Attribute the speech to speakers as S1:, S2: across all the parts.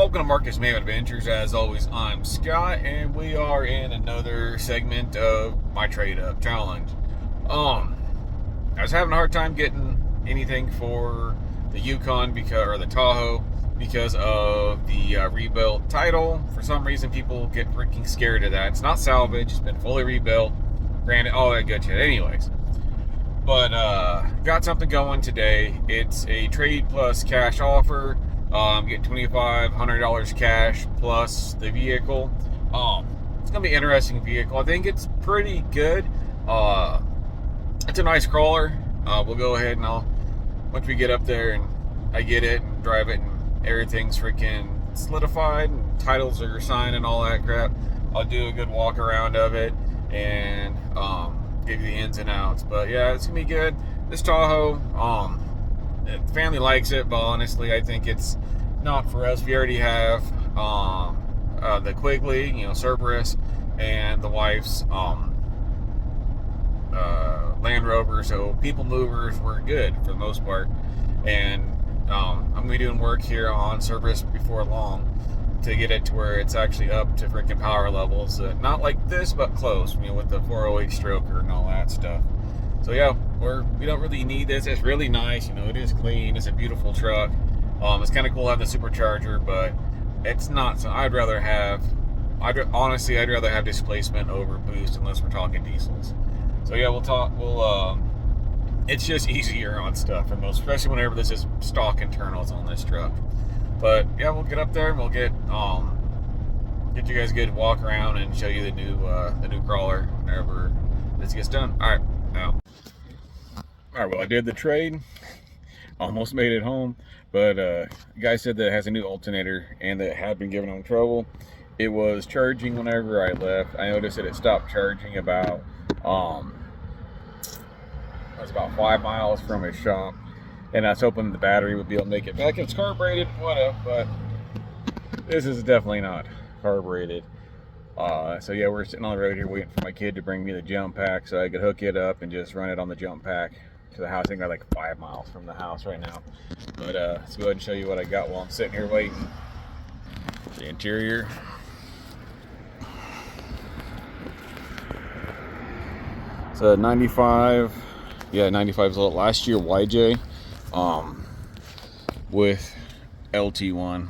S1: Welcome to Marcus May Adventures. As always, I'm Scott, and we are in another segment of my trade-up challenge. I was having a hard time getting anything for the Yukon or the Tahoe because of the rebuilt title. For some reason, people get freaking scared of that. It's not salvage; it's been fully rebuilt. Granted, all that good shit. Anyways. But got something going today. It's a trade plus cash offer. Get $2,500 cash plus the vehicle. It's gonna be an interesting vehicle. I think it's pretty good. It's a nice crawler. We'll go ahead and once we get up there and I get it and drive it and everything's freaking solidified and titles are signed and all that crap, I'll do a good walk around of it and give you the ins and outs. But yeah, it's gonna be good. This Tahoe, the family likes it, but honestly, I think it's not for us. We already have the Quigley, Cerberus, and the wife's Land Rover. So people movers were good for the most part, and I'm gonna be doing work here on Cerberus before long to get it to where it's actually up to freaking power levels. Not like this, but close, with the 408 stroker and all that stuff. So yeah, we don't really need this. It's really nice, it is clean. It's a beautiful truck. It's kind of cool to have the supercharger, but it's not. So I'd rather have displacement over boost unless we're talking diesels. So yeah, it's just easier on stuff for most, especially whenever this is stock internals on this truck. But yeah, we'll get up there and we'll get you guys a good walk around and show you the new crawler whenever this gets done. All right, now. All right, well, I did the trade. Almost made it home, but the guy said that it has a new alternator and that it had been giving him trouble. It was charging whenever I left. I noticed that it stopped charging about it was about 5 miles from his shop, and I was hoping the battery would be able to make it back. It's carbureted, whatever, but this is definitely not carbureted. So yeah, we're sitting on the road here waiting for my kid to bring me the jump pack so I could hook it up and just run it on the jump pack to the house. I think I'm like 5 miles from the house right now. But let's go ahead and show you what I got while I'm sitting here waiting. The interior. It's a 95. Yeah, 95 is a last year YJ with LT1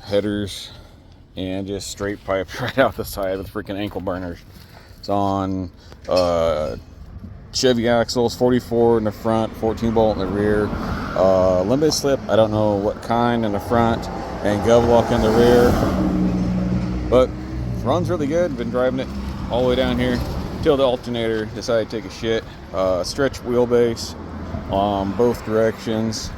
S1: headers and just straight pipe right out the side with freaking ankle burners. It's on Chevy axles, 44 in the front, 14 bolt in the rear, limited slip, I don't know what kind, in the front, and gov lock in the rear. But runs really good. Been driving it all the way down here till the alternator decided to take a shit. Stretch wheelbase both directions.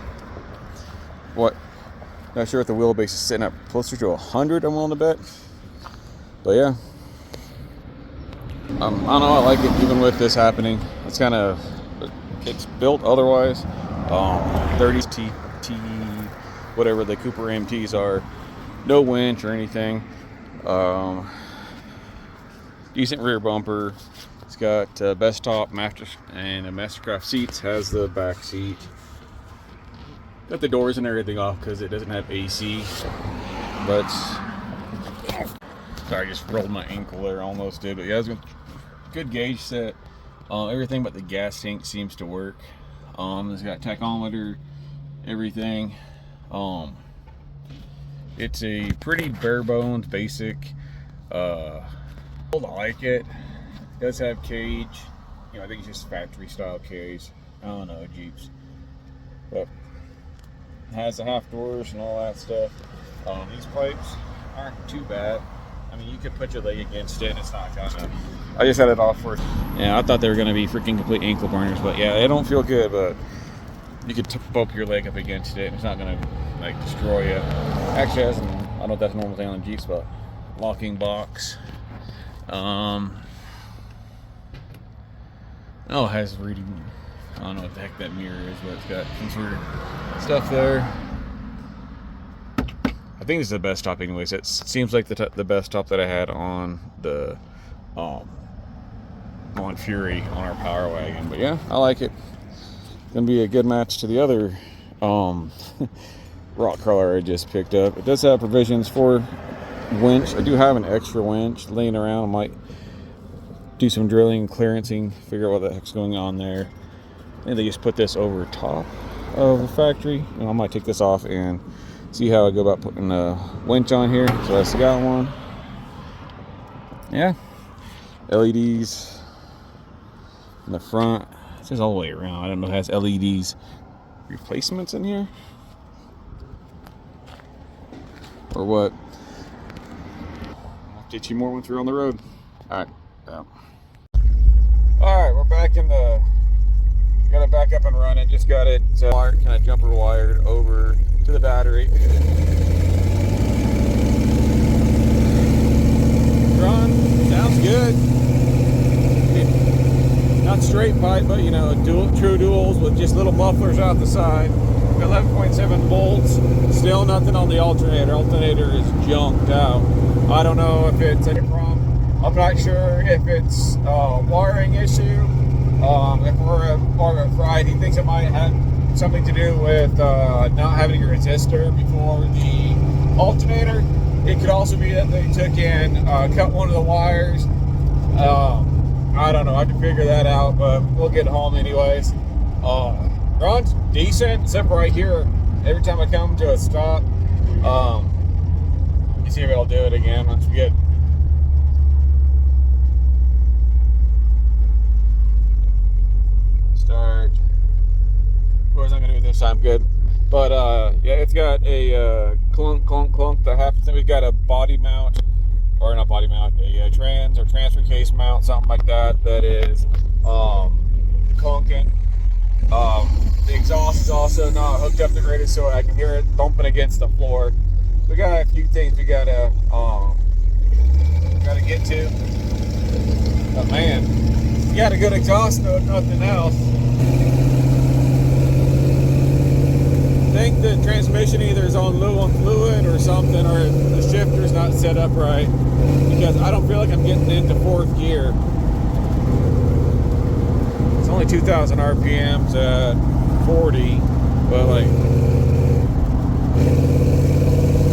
S1: Not sure if the wheelbase is sitting up closer to 100, I'm willing to bet. But yeah, I don't know, I like it even with this happening. It's built otherwise. 30s T, whatever the Cooper MTs are. No winch or anything. Decent rear bumper. It's got best top mattress and a Mastercraft seats. Has the back seat. Got the doors and everything off because it doesn't have AC. But sorry, I just rolled my ankle there, almost did. But yeah, it's a good gauge set. Everything but the gas tank seems to work. It's got tachometer, everything. It's a pretty bare bones, basic. I like it. It does have cage. I think it's just factory style cage. I don't know, Jeeps. But it has the half doors and all that stuff. These pipes aren't too bad. I mean, you could put your leg against it and it's not gonna. I just had it off for. Yeah, I thought they were gonna be freaking complete ankle burners, but yeah, they don't feel good. But you could bump your leg up against it and it's not gonna like destroy you. Actually, I don't know if that's a normal thing on the Jeeps, but locking box. It has reading. I don't know what the heck that mirror is, but it's got some sort of stuff there. I think this is the best top anyways. It seems like the best top that I had on the on Fury on our Power Wagon. But yeah, I like it. It's gonna be a good match to the other rock crawler I just picked up. It does have provisions for winch. I do have an extra winch laying around. I might do some drilling, clearancing, figure out what the heck's going on there. I think they just put this over top of the factory. And I might take this off and see how I go about putting a winch on here. So I got one. Yeah, LEDs in the front. It says all the way around. I don't know if it has LEDs replacements in here or what. I'll get you more once we're on the road. All right. Yeah. All right, we're back in the. Got it back up and running. Just got it wired, kind of jumper wired over to the battery. Run. Sounds good. Not straight pipe, but you know, true duals with just little mufflers out the side. 11.7 volts. Still nothing on the alternator. Alternator is junked out. I don't know if it's a problem. I'm not sure if it's a wiring issue. If we're part of a fried, he thinks it might have something to do with not having a resistor before the alternator. It could also be that they took in, cut one of the wires. I don't know. I have to figure that out, but we'll get home anyways. Runs decent, except right here. Every time I come to a stop, you see if it'll do it again once we get. Start. What was I gonna do this time? Good. But yeah, it's got a clunk. That happens. We've got a body mount, or not body mount, a trans or transfer case mount, something like that. That is clunking. The exhaust is also not hooked up the greatest, so I can hear it bumping against the floor. We got a few things we gotta get to. But man, you got a good exhaust though, if nothing else. I think the transmission either is on low on fluid or something, or the shifter's not set up right, because I don't feel like I'm getting into fourth gear. It's only 2,000 RPMs at 40, but like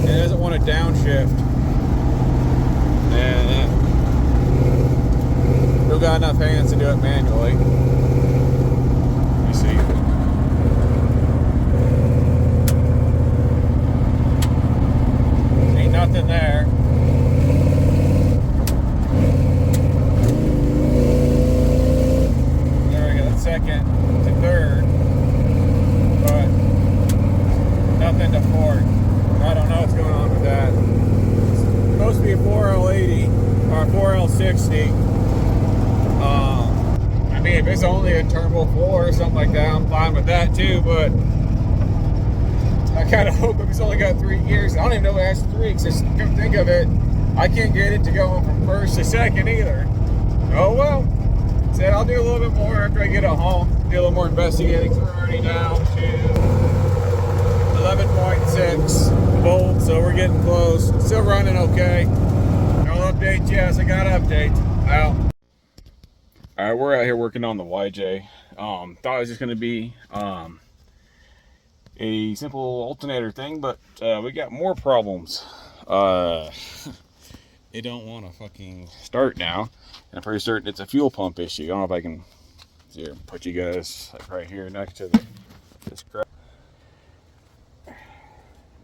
S1: it doesn't want to downshift, and still got enough hands to do it manually. You see. Nothing there. There we go, that's second to third, but nothing to fourth. I don't know what's going on with that. It's supposed to be a 4L80 or a 4L60. I mean, if it's only a turbo 4 or something like that, I'm fine with that too, but I kind of hope if it's only got 3 gears. I don't even know if it has 3, because come think of it, I can't get it to go from first to second either. Oh well. Said I'll do a little bit more after I get it home. Do a little more investigating. So we're already down to 11.6 volts, so we're getting close. Still running okay. No updates, yes, I got updates. Out. Alright, we're out here working on the YJ. Thought it was just gonna be a simple alternator thing, but we got more problems. It don't want to fucking start now, and I'm pretty certain it's a fuel pump issue. I don't know if I can here, put you guys like right here next to this crap.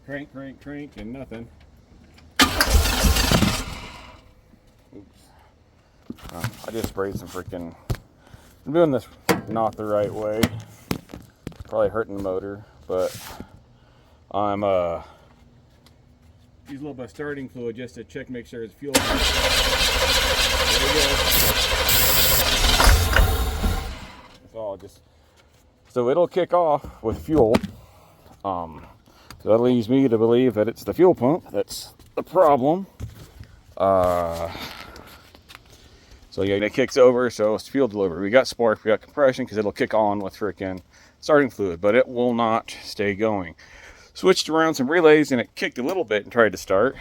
S1: Crank, and nothing. Oops. I just sprayed some freaking. I'm doing this not the right way. Probably hurting the motor. But I'm use a little bit of starting fluid just to check, make sure it's fuel. There we go. That's all. So it'll kick off with fuel. So that leads me to believe that it's the fuel pump that's the problem. So yeah, it kicks over, so it's fuel delivery. We got spark, we got compression, because it'll kick on with freaking starting fluid, but it will not stay going. Switched around some relays and it kicked a little bit and tried to start.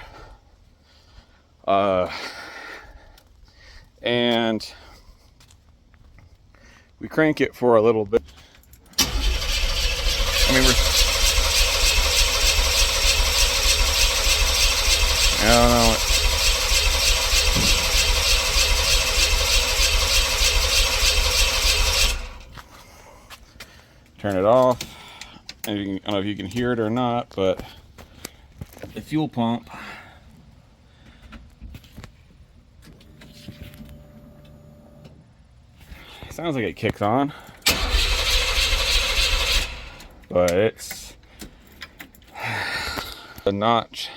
S1: And we crank it for a little bit. I mean, don't know. Turn it off. And I don't know if you can hear it or not, but the fuel pump sounds like it kicks on, but it's not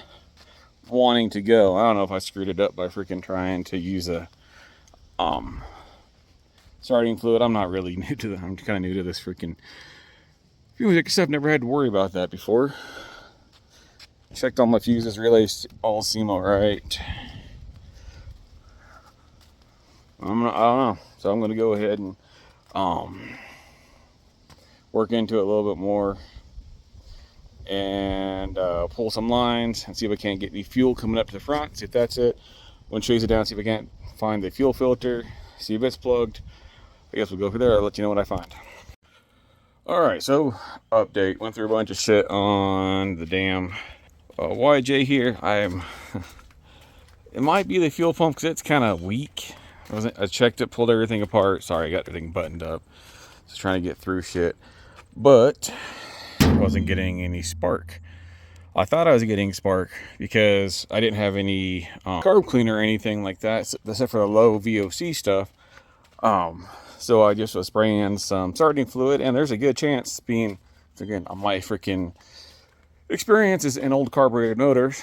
S1: wanting to go. I don't know if I screwed it up by freaking trying to use a starting fluid. I'm not really new to that. I'm kind of new to this freaking fuel stuff. Never had to worry about that before. Checked all my fuses, relays all seem all right. I don't know. So I'm gonna go ahead and work into it a little bit more and pull some lines and see if I can't get any fuel coming up to the front. See if that's it. I'm gonna chase it down, see if I can't find the fuel filter, see if it's plugged. I guess we'll go through there. I'll let you know what I find. Alright, so update. Went through a bunch of shit on the damn YJ here. It might be the fuel pump because it's kind of weak. I checked it, pulled everything apart. Sorry, I got everything buttoned up. Just trying to get through shit. But I wasn't getting any spark. I thought I was getting spark because I didn't have any carb cleaner or anything like that, except for the low VOC stuff. So I just was spraying some starting fluid, and there's a good chance, being, again, on my freaking experiences in old carbureted motors,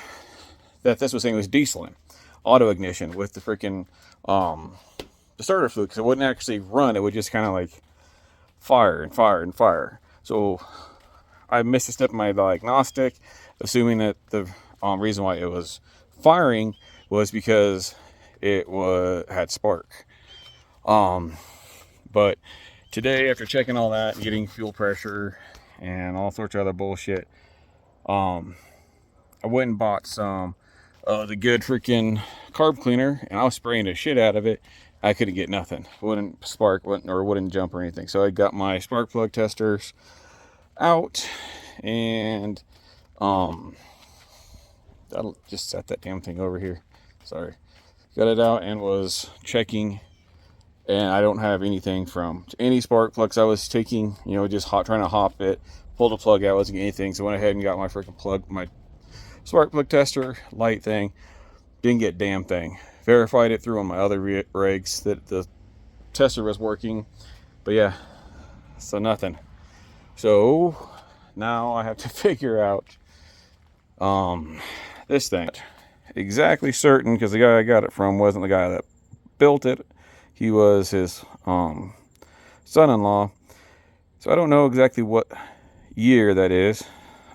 S1: that this was saying it was dieseling, auto ignition with the freaking the starter fluid, because it wouldn't actually run. It would just kind of like fire and fire and fire. So I missed a step in my diagnostic, assuming that the reason why it was firing was because it had spark. But today, after checking all that and getting fuel pressure and all sorts of other bullshit, I went and bought some the good freaking carb cleaner, and I was spraying the shit out of it. I couldn't get nothing. Wouldn't spark, wouldn't jump or anything. So I got my spark plug testers out, and that'll just set that damn thing over here. Sorry. Got it out and was checking, and I don't have anything from any spark plugs I was taking, just trying to hop it, pulled the plug out, wasn't getting anything. So I went ahead and got my freaking plug, my spark plug tester light thing. Didn't get a damn thing. Verified it through on my other rigs that the tester was working, but yeah, so nothing. So now I have to figure out this thing. Exactly certain, because the guy I got it from wasn't the guy that built it. He was his son-in-law. So I don't know exactly what year that is,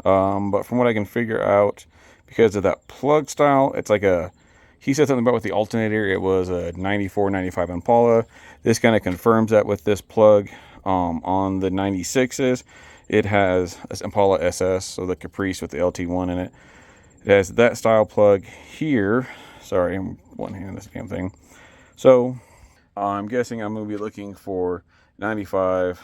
S1: but from what I can figure out, because of that plug style, it's like he said something about with the alternator, it was a 94, 95 Impala. This kind of confirms that with this plug. On the 96s, it has this Impala SS, so the Caprice with the LT1 in it. It has that style plug here. Sorry, I'm one-handing this damn thing. So I'm guessing I'm going to be looking for 95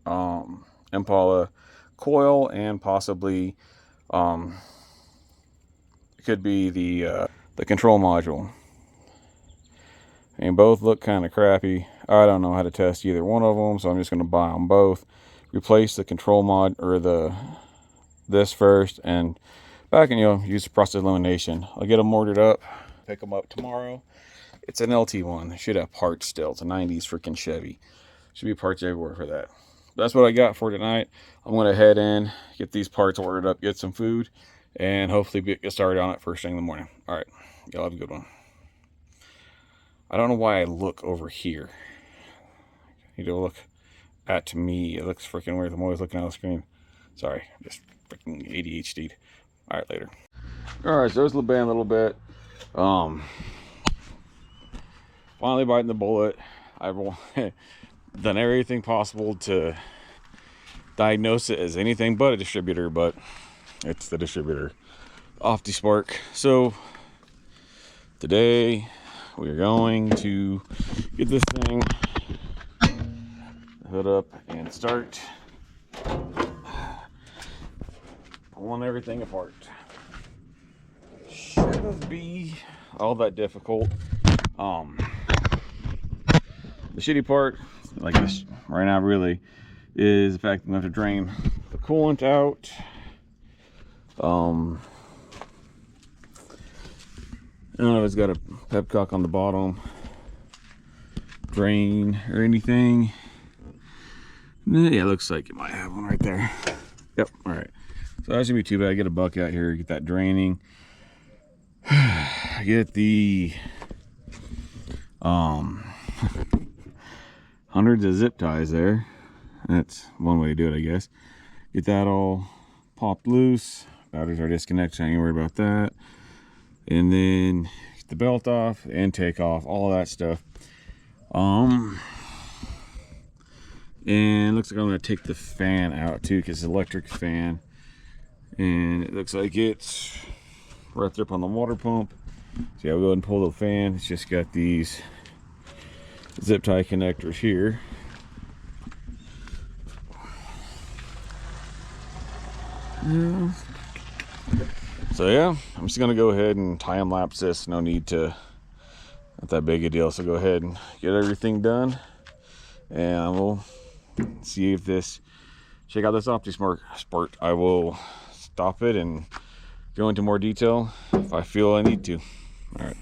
S1: Impala coil, and possibly it could be the control module. And both look kind of crappy. I don't know how to test either one of them, so I'm just going to buy them both. Replace the control mod, or this first, and back and use the process elimination. I'll get them ordered up, pick them up tomorrow. It's an LT1. They should have parts still. It's a 90s freaking Chevy. Should be parts everywhere for that. That's what I got for tonight. I'm going to head in, get these parts ordered up, get some food, and hopefully get started on it first thing in the morning. All right, y'all have a good one. I don't know why I look over here. You need to look at me. It looks freaking weird. I'm always looking at the screen. Sorry, just freaking ADHD'd. All right, later. All right, so there's been a little bit. Finally biting the bullet. I've done everything possible to diagnose it as anything but a distributor, but it's the distributor. Off the spark. So today we're going to get this thing hood up and start pulling everything apart. Shit. shouldn't be all that difficult. The shitty part, like this right now, really, is the fact that I have to drain the coolant out. I don't know if it's got a pepcock on the bottom drain or anything. Yeah, it looks like it might have one right there. Yep. All right. So that shouldn't be too bad. Get a bucket out here, get that draining. Get the hundreds of zip ties there. That's one way to do it, I guess. Get that all popped loose. Batteries are disconnected, so I ain't worried about that. And then get the belt off, the intake off, all of that stuff. And it looks like I'm gonna take the fan out too, because it's an electric fan. And it looks like it's right there up on the water pump. So yeah, we'll go ahead and pull the fan. It's just got these zip tie connectors here. So yeah, I'm just gonna go ahead and time lapse this. No need to, not that big a deal. So go ahead and get everything done, and we'll see if this, check out this OptiSmart spurt. I will stop it and go into more detail if I feel I need to. All right.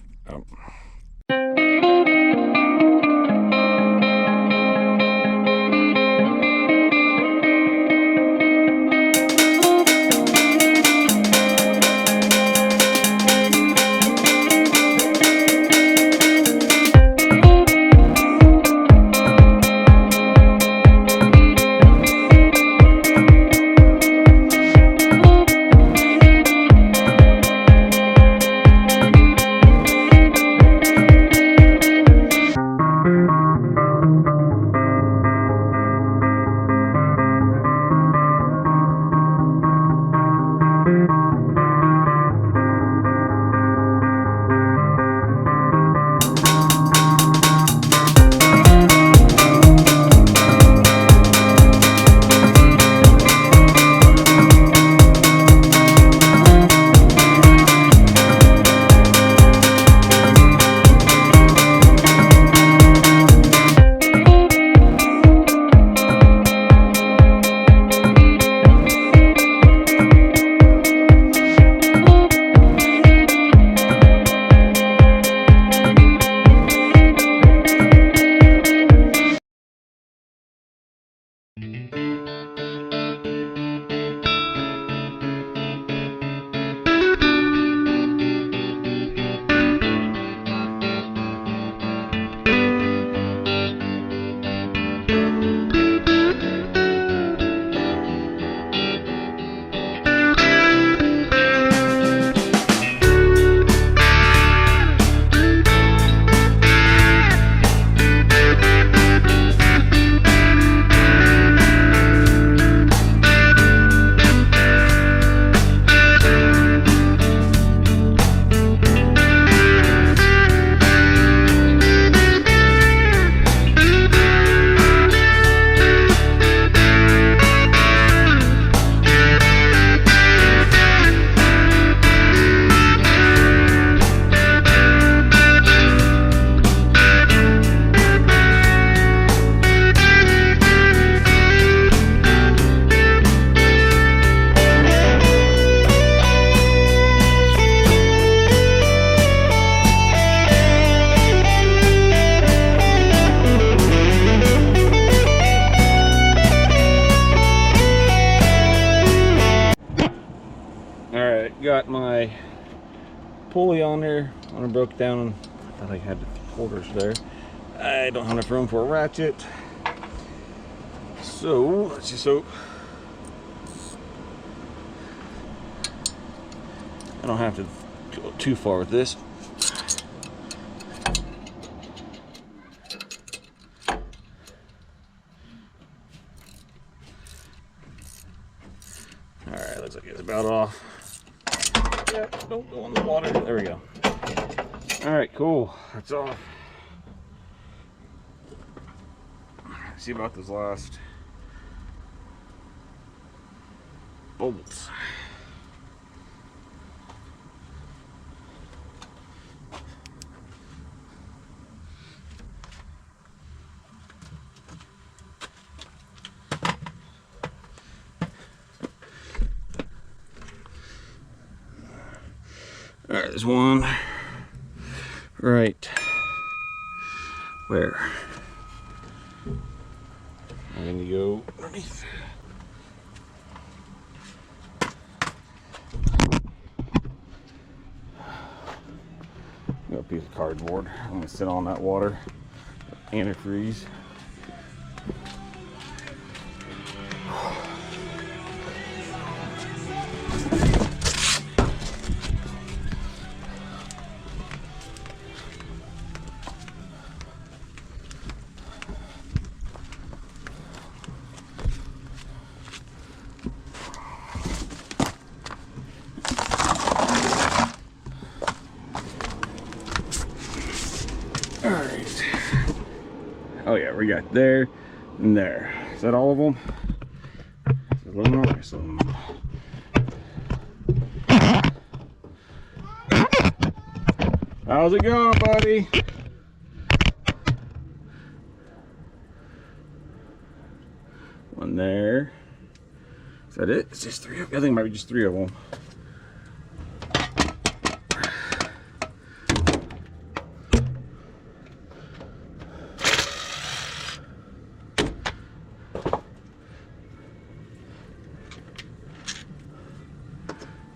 S1: Got my pulley on there. When I broke down, I thought I had quarters there. I don't have enough room for a ratchet, so let's just hope I don't have to go too far with this. All right, looks like it's about off. Yeah, don't go in the water. There we go. All right, cool. That's off. See about those last bolts. All right, there's one right where I'm going to go underneath. Got a piece of cardboard. I'm going to sit on that water. Antifreeze. All right. Oh yeah, we got there and there. Is that all of them? How's it going, buddy? One there. Is that it? It's just three. I think it might be just three of them.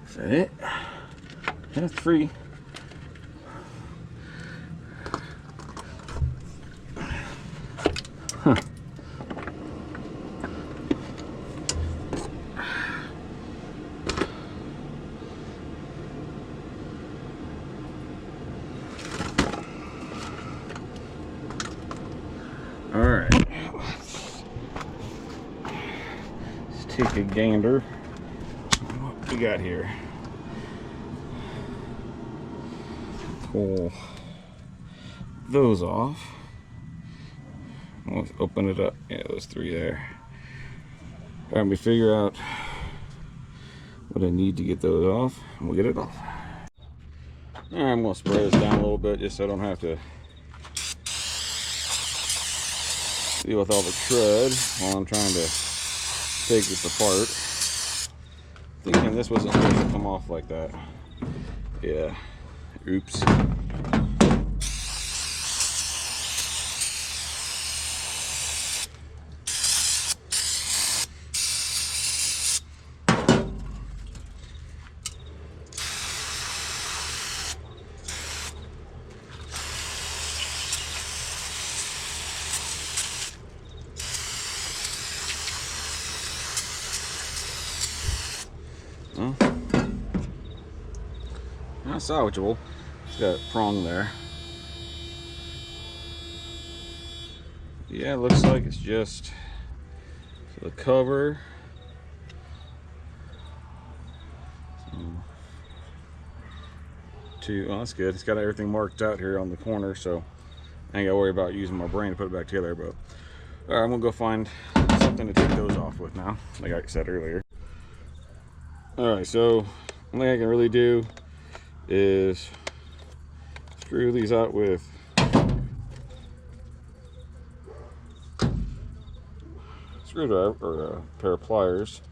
S1: Is that it? Yeah, it's three. Huh. All right. Let's take a gander. What we got here? Pull those off. Let's open it up. Yeah, those three there. All right, we figure out what I need to get those off, and we'll get it off. All right, I'm gonna spray this down a little bit just so I don't have to deal with all the crud while I'm trying to take this apart. Thinking this wasn't supposed to come off like that. Yeah. Oops. Well, not salvageable. It's got a prong there. Yeah, it looks like it's just the cover. Oh, that's good. It's got everything marked out here on the corner, so I ain't gotta worry about using my brain to put it back together. But all right, I'm gonna go find something to take those off with now, like I said earlier. All right, so one thing I can really do is screw these out with screwdriver or a pair of pliers.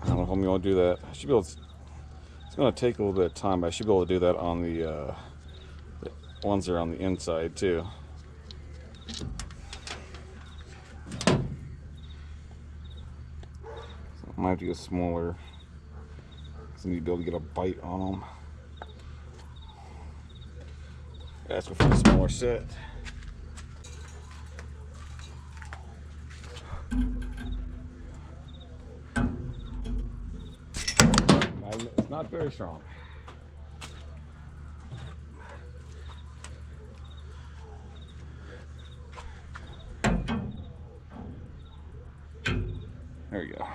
S1: I don't know if I'm going to do that. I should be able to, it's going to take a little bit of time, but I should be able to do that on the ones that are on the inside too. I might have to get smaller because I need to be able to get a bite on them. Ask for a smaller set. It's not very strong. There we go.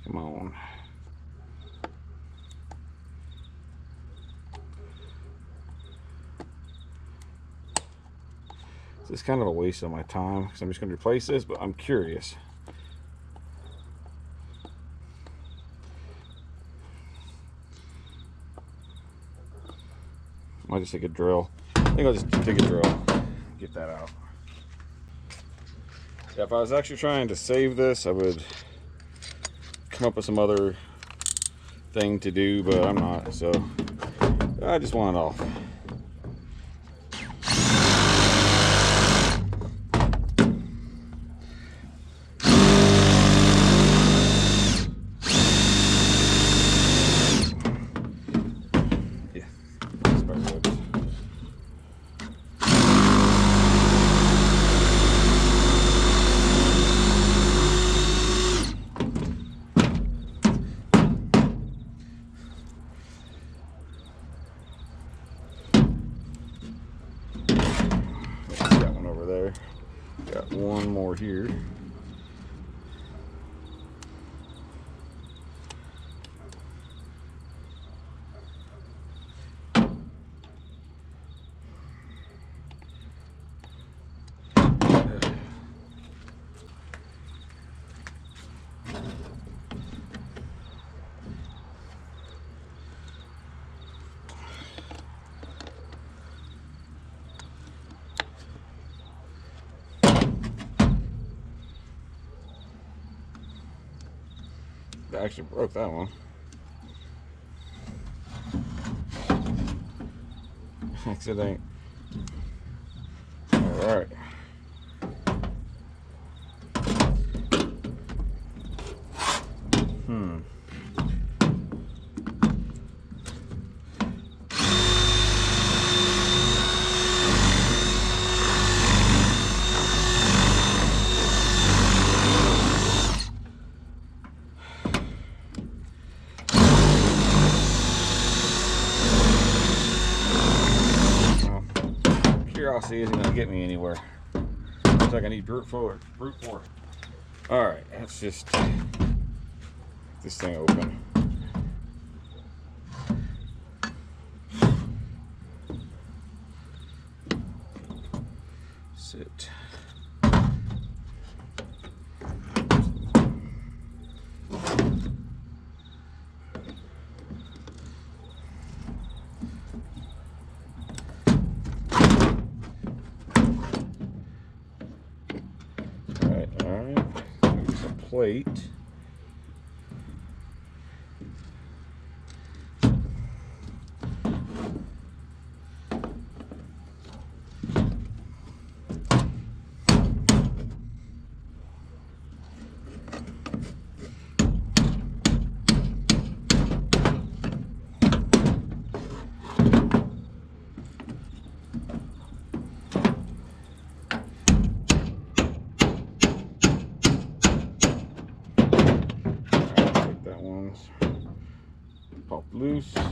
S1: Come on. It's kind of a waste of my time because I'm just going to replace this, but I'm curious. Might just take a drill. I think I'll just take a drill, get that out. Yeah, if I was actually trying to save this, I would come up with some other thing to do, but I'm not, so I just want it off. Got one more here. I actually broke that one. Accident. All right. Curiosity isn't going to get me anywhere. Looks like I need brute force. All right, let's just get this thing open. Sit. Plate. Pop loose. I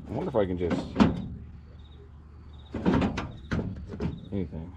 S1: wonder if I can just anything.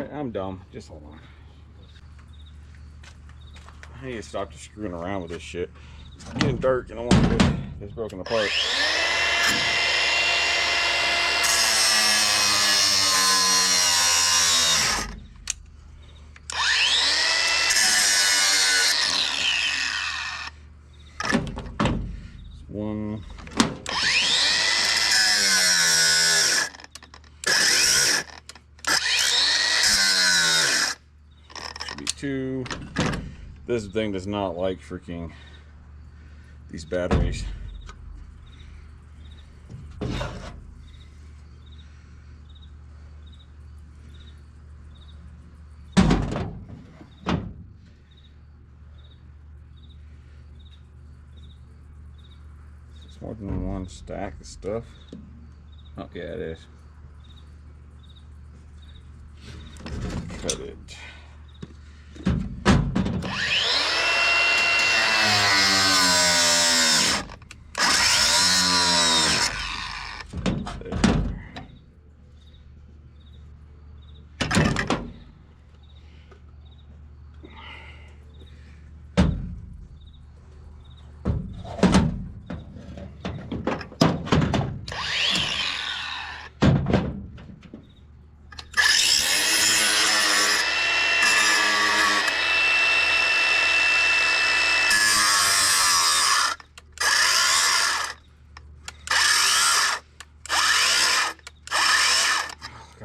S1: I'm dumb. Just hold on. I need to stop just screwing around with this shit. It's getting dark and I want this broken apart. One. Two. This thing does not like freaking these batteries. It's more than one stack of stuff. Oh, yeah, it is. Cut it.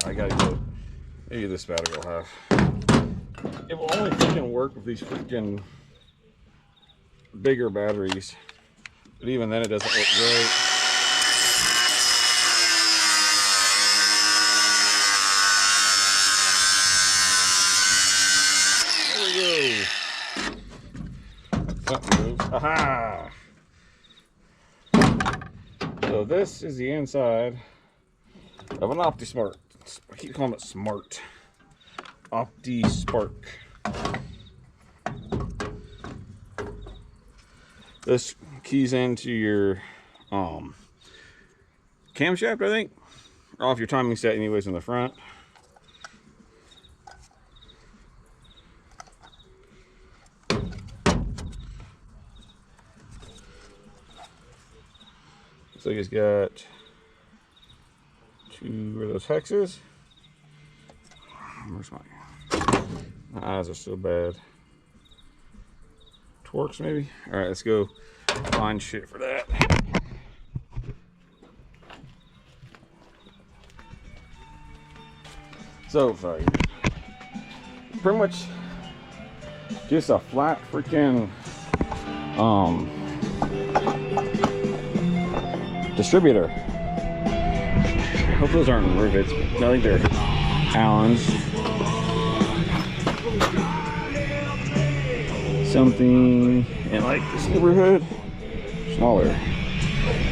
S1: I gotta go. Maybe this battery will have. It will only freaking work with these freaking bigger batteries, but even then, it doesn't look great. There we go. Something moved. Aha! So this is the inside of an OptiSmart. I keep calling it Smart. OptiSpark. This keys into your camshaft, I think. Or off your timing set anyways in the front. So he's got two of those hexes. Where's my eyes are so bad. Torx maybe? Alright, let's go find shit for that. So sorry. Pretty much just a flat freaking distributor. I hope those aren't rivets. I think they're Allens. Something in like this neighborhood. Smaller.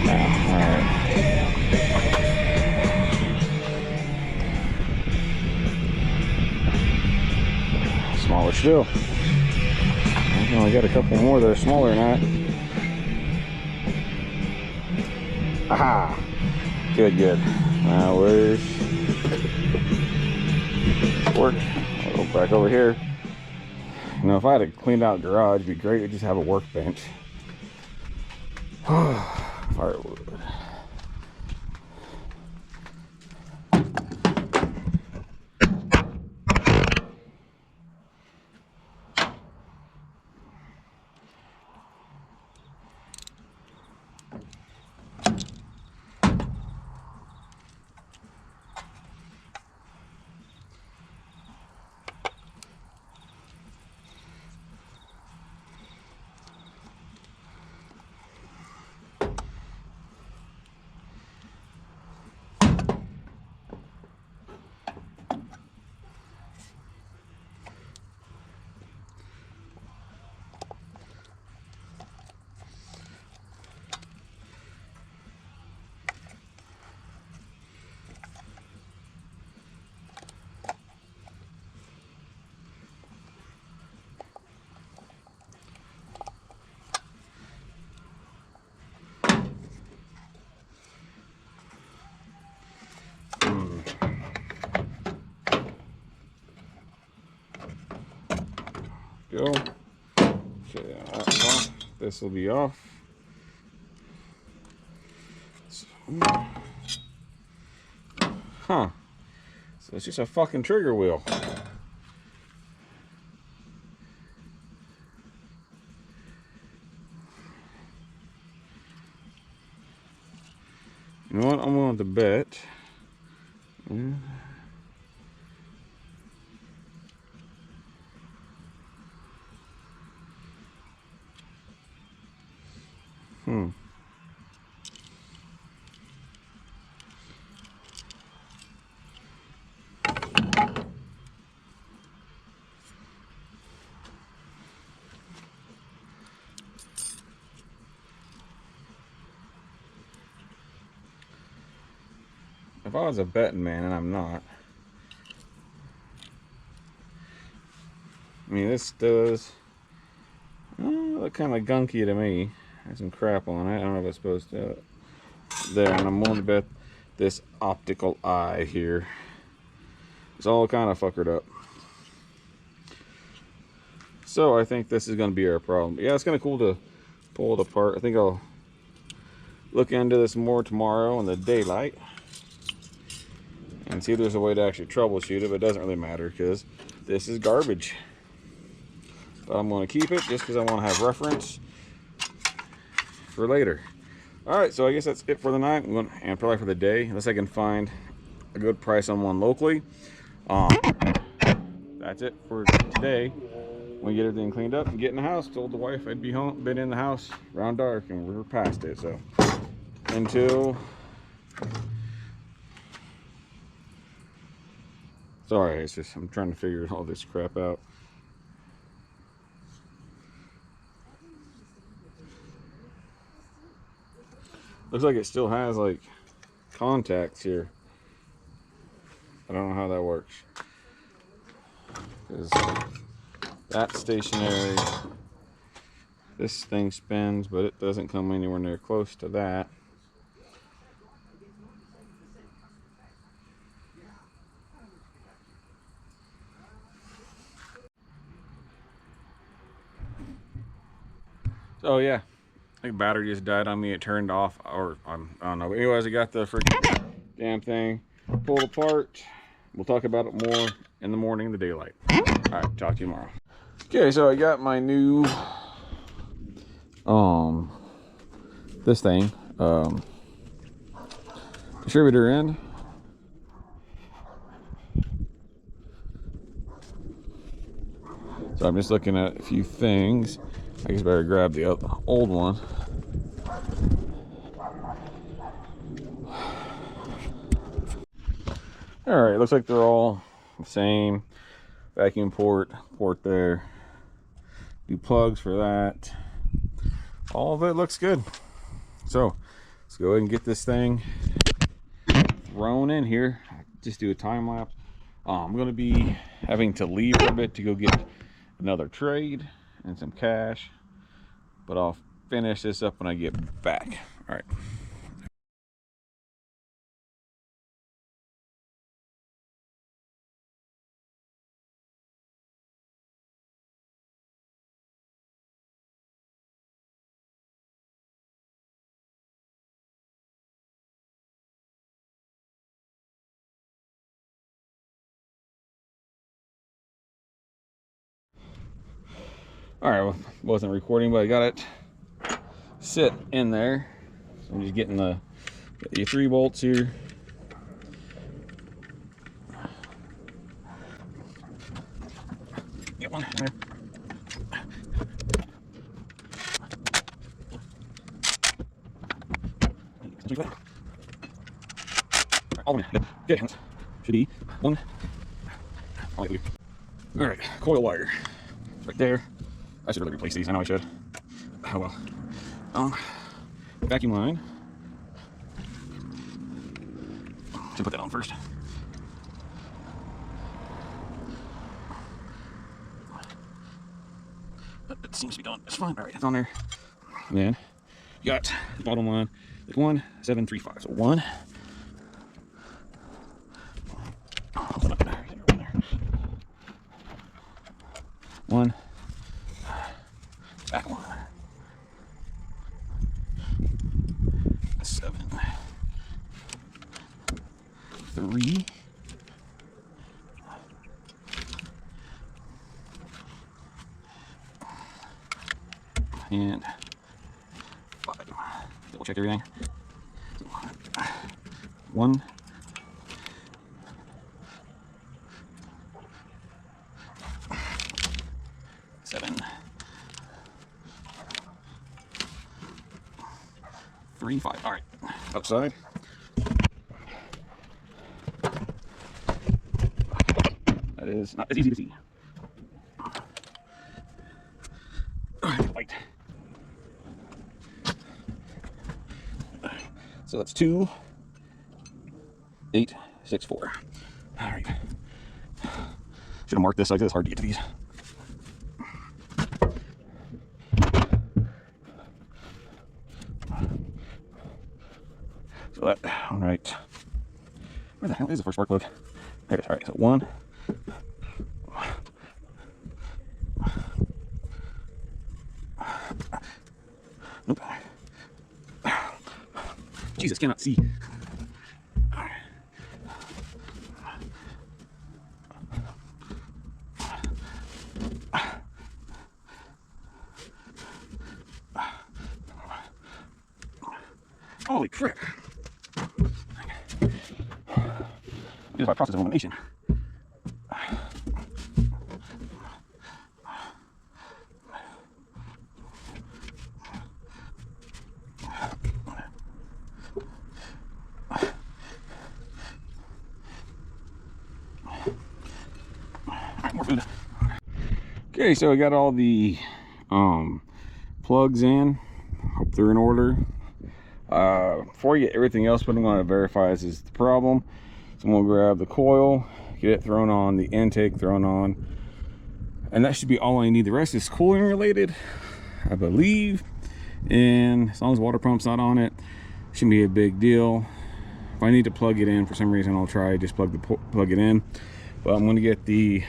S1: Nah, alright. Smaller still. I only got a couple more that are smaller than that. Aha! Good, good. Now where's work? I'll go back over here. You know, if I had a cleaned out garage, it'd be great to just have a workbench. Firewood. Go. Okay, that's off. This will be off. Huh. So it's just a fucking trigger wheel. You know what? I'm willing to bet. if I was a betting man, and I'm not, I mean, this does look kind of gunky to me. There's some crap on it. I don't know if it's supposed to. There, and I'm willing to bet this optical eye here is all kind of fuckered up. So I think this is going to be our problem. Yeah, it's kind of cool to pull it apart. I think I'll look into this more tomorrow in the daylight and see if there's a way to actually troubleshoot it, but it doesn't really matter because this is garbage. But I'm going to keep it just because I want to have reference for later. Alright, so I guess that's it for the night, and probably for the day, unless I can find a good price on one locally. That's it for today. We get everything cleaned up and get in the house. Told the wife I'd be home, been in the house around dark, and we're past it. So until sorry, it's just I'm trying to figure all this crap out. Looks like it still has like contacts here. I don't know how that works. Because that's stationary. This thing spins, but it doesn't come anywhere near close to that. Oh yeah, the battery just died on me. It turned off, or I don't know. But anyways, I got the freaking damn thing pulled apart. We'll talk about it more in the morning, in the daylight. All right, talk to you tomorrow. Okay, so I got my new this thing distributor in. So I'm just looking at a few things. I guess I better grab the old one. All right, looks like they're all the same. Vacuum port there. New plugs for that. All of it looks good. So let's go ahead and get this thing thrown in here. Just do a time lapse. I'm going to be having to leave for a bit to go get another trade and some cash, but I'll finish this up when I get back. All right. All right, well, wasn't recording, but I got it sit in there. So I'm just getting the 3 bolts here. Get one there. All in. Okay, should be one. All right, coil wire right there. I should really replace these. I know I should. Oh well. Vacuum line. Should put that on first. It seems to be done. It's fine. All right, it's on there. And then you got the bottom line. It's 1735. So 1. Open up there. 1. Back 1. 7. 3. And 5. Double check everything. 1. 7. 3, 5. All right, outside. That is not as easy to see. All right, light. So that's 2.
S2: V8 All right. Should have marked this. I guess it's hard to get to these. So that, all right. Where the hell is the first spark plug? There it is. All right, so one. Nope. Jesus, cannot see. Holy crap. This is my process of elimination. Alright, more food. Okay, so I got all the plugs in. Hope they're in order. Before I get everything else put, I'm going to verify this is the problem. So I'm going to grab the coil, get it thrown on, the intake thrown on, and that should be all I need. The rest is cooling related, I believe, and as long as the water pump's not on it, shouldn't be a big deal. If I need to plug it in for some reason, I'll try just plug it in, but I'm going to get the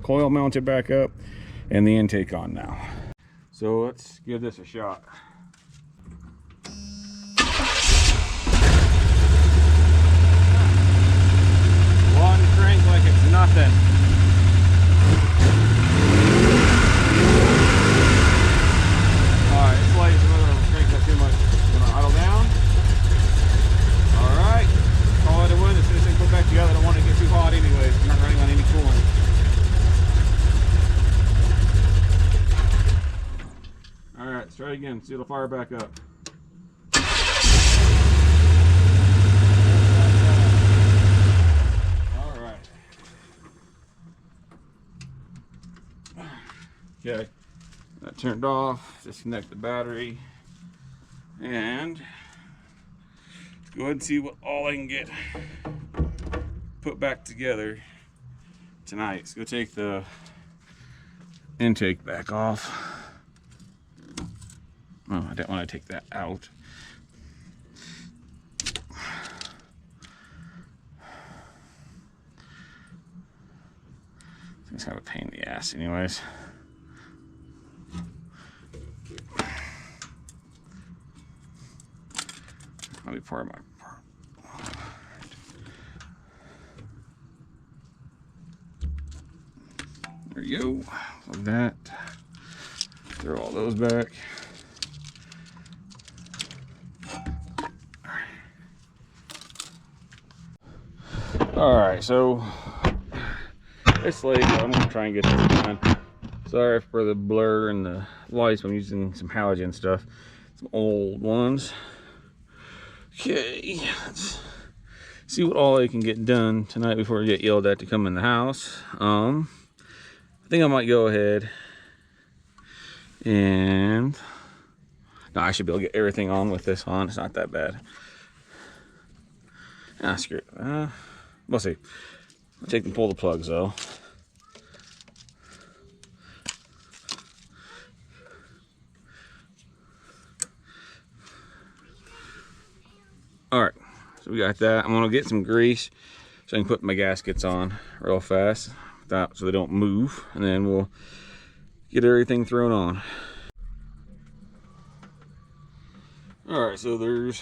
S2: coil mounted back up and the intake on now. So let's give this a shot. One crank like it's nothing. Alright, it's late, so I'm not going to crank that too much. It's going to idle down. Alright, call it a win. As soon as they put back together, I don't want to get too hot anyways. I'm not running on any coolant. Alright, let's try it again. See if it'll fire back up. Okay, that turned off. Disconnect the battery, and let's go ahead and see what all I can get put back together tonight. Let's go take the intake back off. Oh, I didn't want to take that out. It's kind of a pain in the ass anyways. Let me pour my there you go. Like that. Throw all those back. Alright, so it's late, so I'm gonna try and get this done. Sorry for the blur and the lights. I'm using some halogen stuff, some old ones. Okay, let's see what all I can get done tonight before I get yelled at to come in the house. I think I might go ahead and no, I should be able to get everything on with this on. It's not that bad. Ah, screw it. We'll see. I'll take and pull the plugs though. Alright, so we got that. I'm gonna get some grease so I can put my gaskets on real fast so they don't move, and then we'll get everything thrown on. Alright, so there's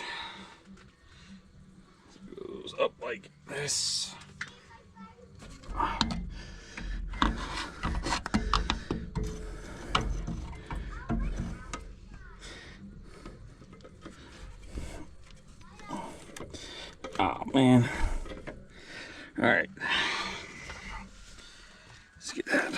S2: goes up like this. Oh man. All right. Let's get that.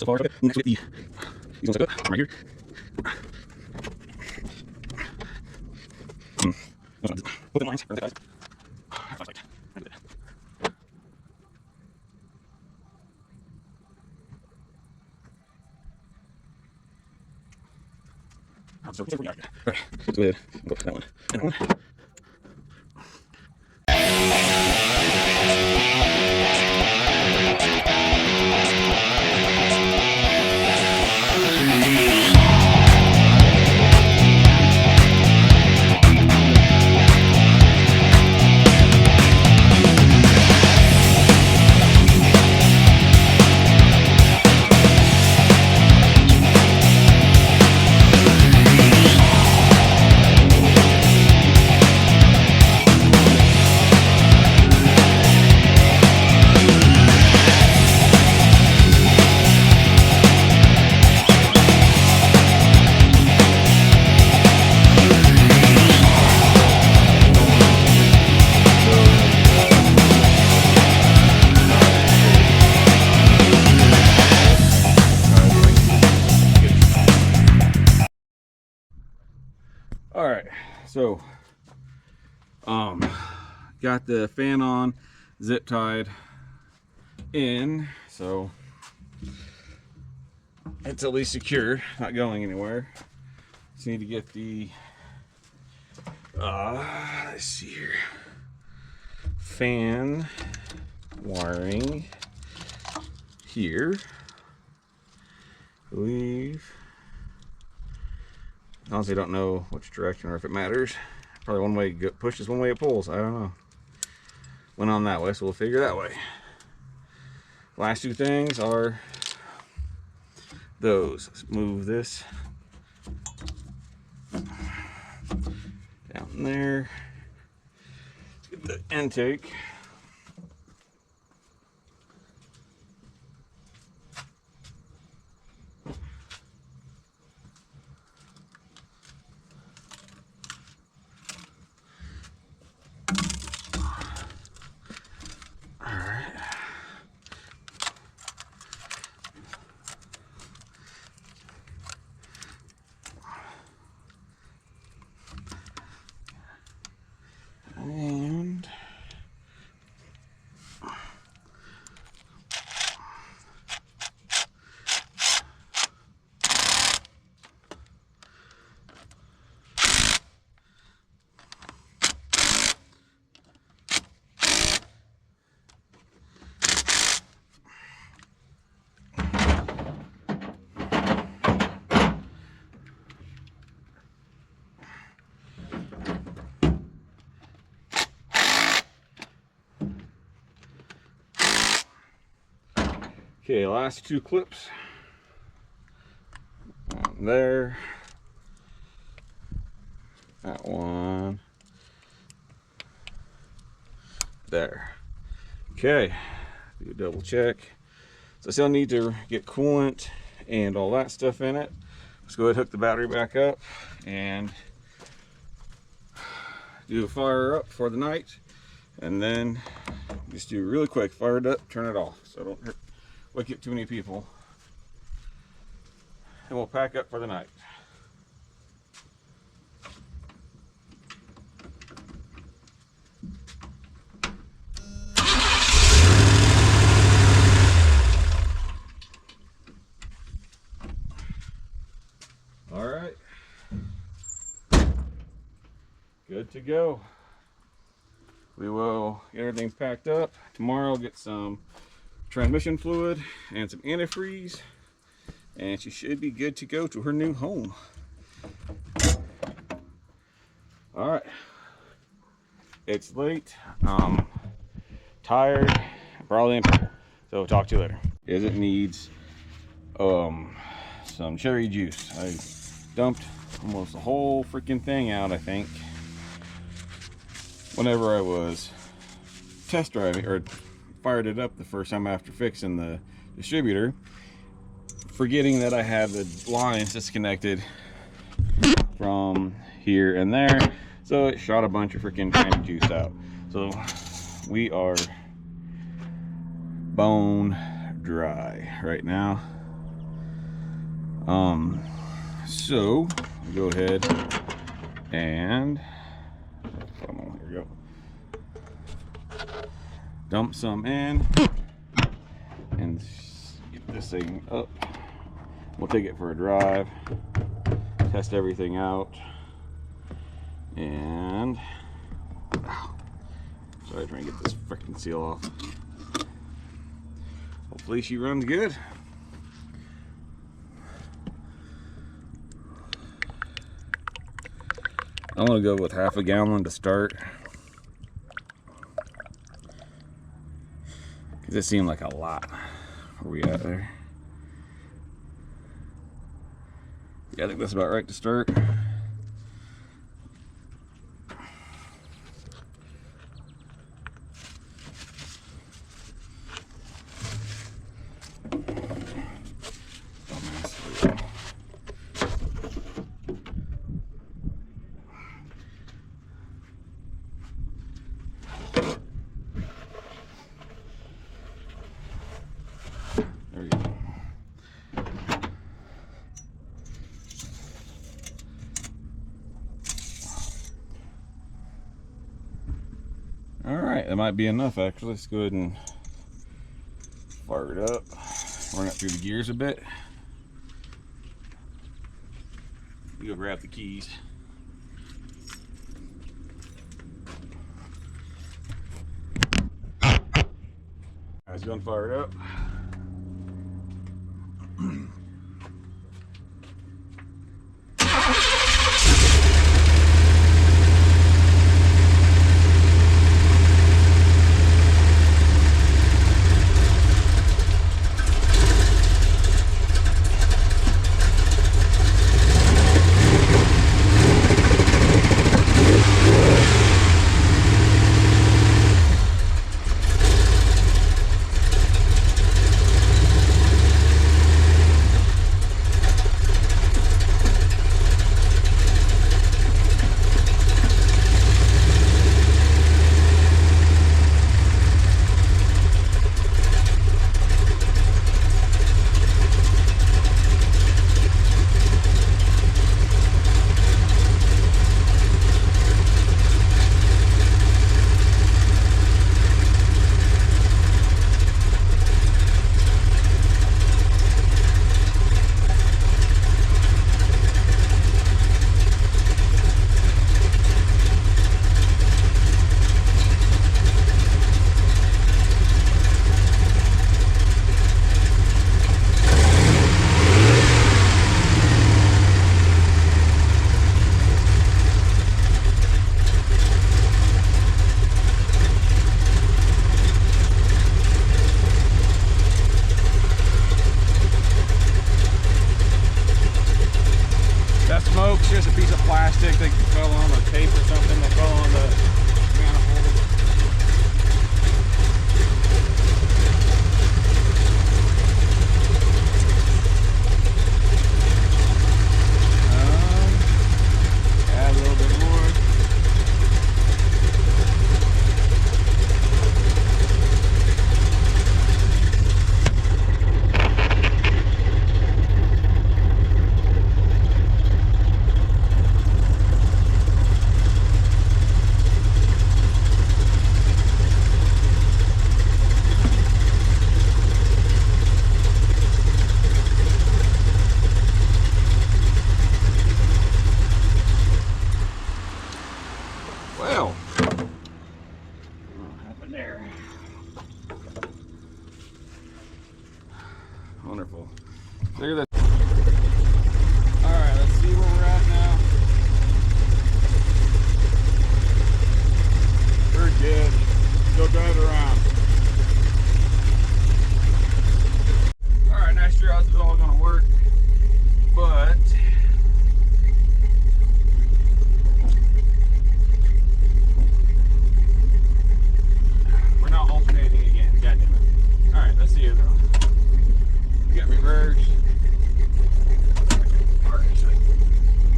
S2: So far, next with these ones I got right here. Open lines. So we are. Right. Let's go ahead and go for that one. And that one. All right, so got the fan on, zip tied in, so it's at least secure, not going anywhere. Just need to get the let's see here, fan wiring here, I believe. Honestly, don't know which direction or if it matters. Probably one way it pushes, one way it pulls. I don't know. Went on that way, so we'll figure that way. Last two things are those. Let's move this down there. Let's get the intake. And okay, last two clips. One there. That one. There. Okay. Do a double check. So I still need to get coolant and all that stuff in it. Let's go ahead and hook the battery back up and do a fire up for the night. And then just do really quick, fire it up, turn it off. So I don't wake up too many people. And we'll pack up for the night. All right. Good to go. We will get everything packed up. Tomorrow I'll get some transmission fluid and some antifreeze, and she should be good to go to her new home. All right, it's late, tired, probably empty, so talk to you later. Is it needs some cherry juice. I dumped almost the whole freaking thing out, I think, whenever I was test driving or fired it up the first time after fixing the distributor, forgetting that I had the lines disconnected from here and there, so it shot a bunch of freaking cranberry juice out. So we are bone dry right now. So go ahead and here we go. Dump some in and get this thing up. We'll take it for a drive, test everything out, and sorry, trying to get this freaking seal off. Hopefully she runs good. I'm gonna go with half a gallon to start, because it seemed like a lot. Where we at there? Yeah, I think that's about right to start. There we go. All right, that might be enough actually. Let's go ahead and fire it up. Run it through the gears a bit. You go grab the keys. Alright, it's gonna fire it up. Smoke's just a piece of plastic that fell on the tape or something that fell on the manifold. Add a little bit more. Well, what happened there? Wonderful. Look at that. All right, let's see where we're at now. We're good. Go drive it around. All right, not sure how this is all gonna work, but alternating again. God damn it. Alright, let's see it though. We got reverse.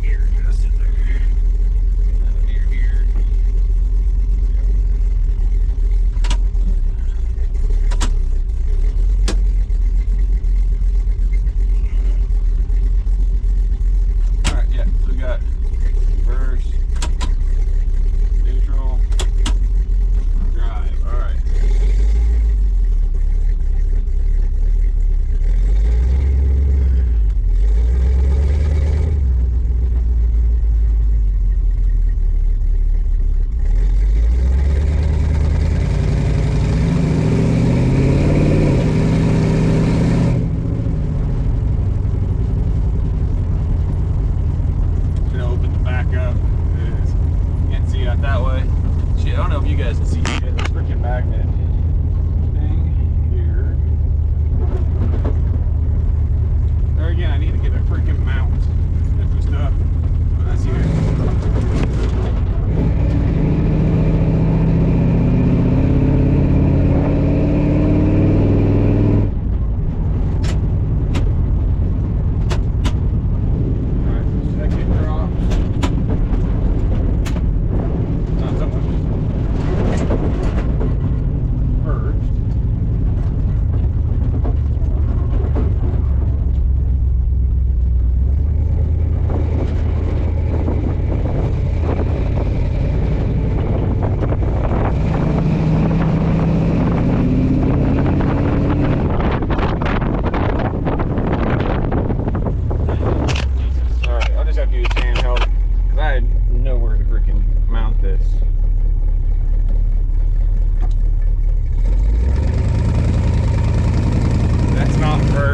S2: Gear adjusted there. Another gear here.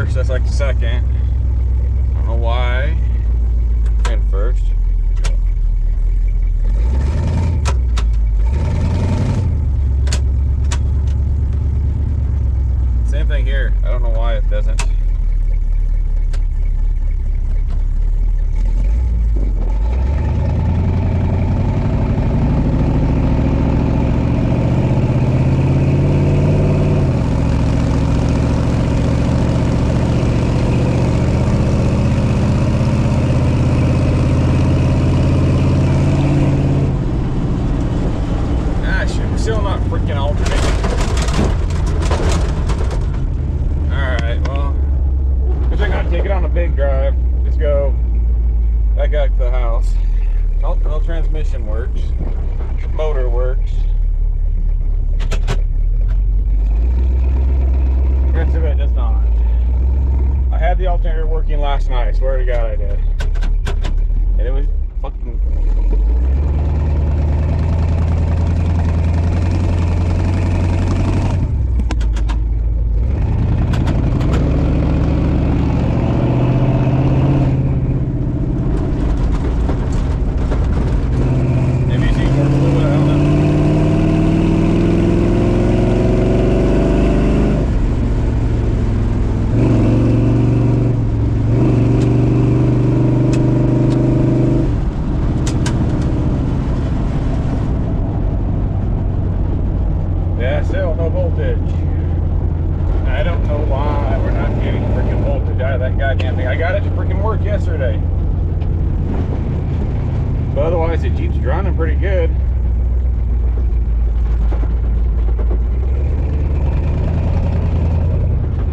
S2: first, that's like the second. I don't know why. And first. Same thing here. I don't know why it doesn't. Still not freaking alternating. Alright, well, guess I gotta take it on a big drive. Let's go back out to the house. No transmission works. Motor works. The rest of it does not. I had the alternator working last night, I swear to God I did. And it was fucking... Still no voltage. I don't know why we're not getting freaking voltage out of that goddamn thing. I got it to freaking work yesterday. But otherwise, the Jeep's running pretty good.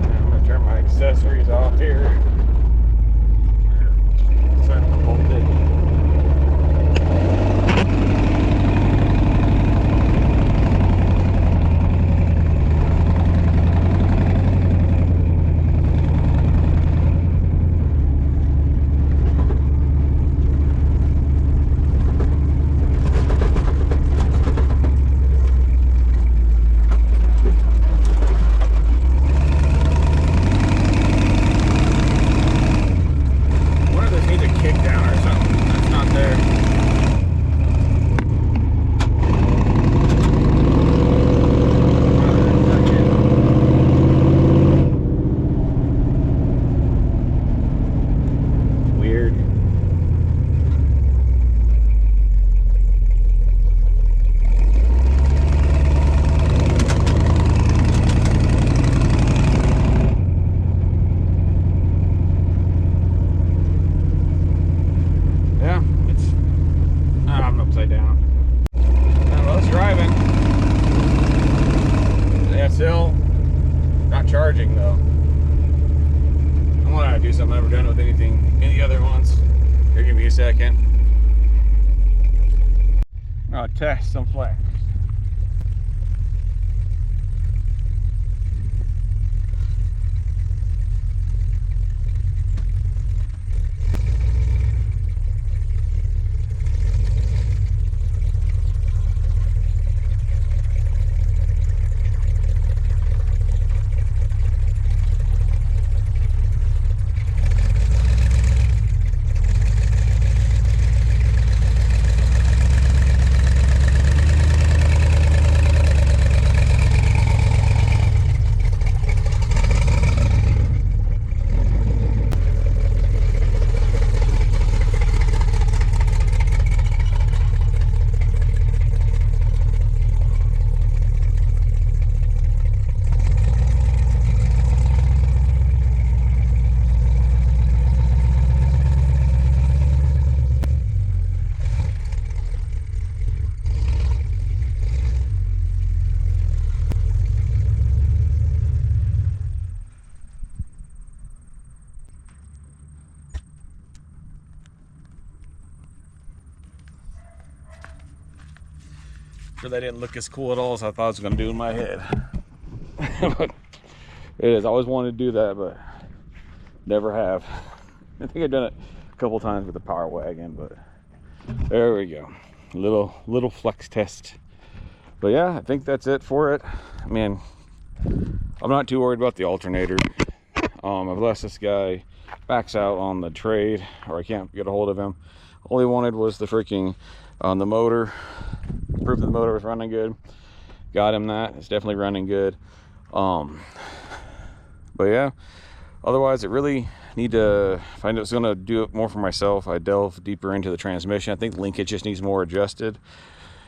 S2: I'm gonna turn my accessories off here. Set the voltage. Still not charging though. I'm gonna do something I've never done with any other ones. Here, give me a second. I'll test some flex. Sure, that didn't look as cool at all as I thought it was going to do in my head. But it is. I always wanted to do that, but never have. I think I've done it a couple times with the Power Wagon, but there we go. Little flex test. But yeah, I think that's it for it. I mean, I'm not too worried about the alternator. unless this guy backs out on the trade or I can't get a hold of him. All he wanted was the freaking the motor, proof that the motor was running good. Got him that. It's definitely running good. But yeah, otherwise it really need to find out. It's going to do it more for myself. I delve deeper into the transmission. I think the linkage just needs more adjusted,